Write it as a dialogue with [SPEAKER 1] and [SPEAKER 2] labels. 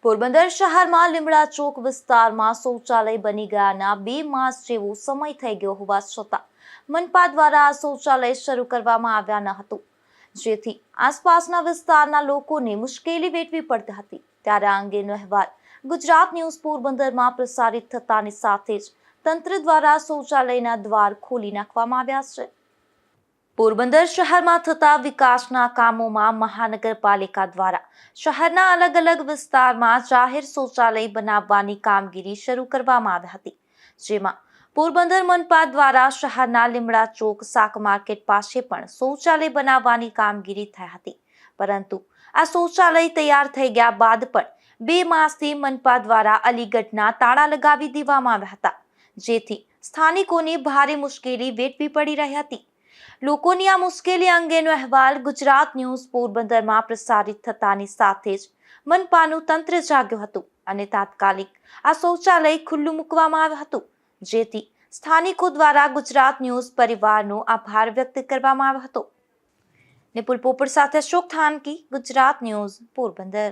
[SPEAKER 1] પોરબંદર શહેરમાં લીમડા ચોક વિસ્તારમાં શૌચાલય બની ગયાના 2 માસ જેવો સમય થઈ ગયો હોવા છતાં મનપા દ્વારા આ શૌચાલય શરૂ કરવામાં આવ્યા ન હતું, જેથી આસપાસના વિસ્તારના લોકોને મુશ્કેલી વેઠવી પડતી હતી। ત્યારે આ અંગેનો અહેવાલ ગુજરાત ન્યૂઝ પોરબંદરમાં પ્રસારિત થતાની સાથે જ તંત્ર દ્વારા શૌચાલયના દ્વાર ખોલી નાખવામાં આવ્યા છે। પોરબંદર શહેરમાં થતા વિકાસના કામોમાં મહાનગરપાલિકા દ્વારા શહેરના અલગ અલગ વિસ્તારમાં જાહેર શૌચાલય બનાવવાની કામગીરી શરૂ કરવામાં આવી હતી, જેમાં પોરબંદર મનપા દ્વારા શહેરના લીમડા ચોક શાક માર્કેટ પાસે પણ શૌચાલય બનાવવાની કામગીરી થઈ હતી, પરંતુ આ શૌચાલય તૈયાર થઈ ગયા બાદ પણ 2 માસથી મનપા દ્વારા અલીગઢના તાળા લગાવી દેવામાં આવ્યા હતા, જેથી સ્થાનિકોને ભારે મુશ્કેલી વેઠવી પડી રહી હતી। લોકોની આ મુશ્કેલી અંગેનો અહેવાલ ગુજરાત ન્યૂઝ પોરબંદરમાં પ્રસારિત થતાની સાથે જ મનપાનું તંત્ર જાગ્યું હતું અને તાત્કાલિક આ શૌચાલય ખુલ્લું મૂકવામાં આવ્યું હતું, જેથી સ્થાનિકો દ્વારા ગુજરાત ન્યૂઝ પરિવારનો આભાર વ્યક્ત કરવામાં આવ્યો હતો। નિપુલ પોપટ સાથે અશોક થાનકી, ગુજરાત ન્યૂઝ પોરબંદર।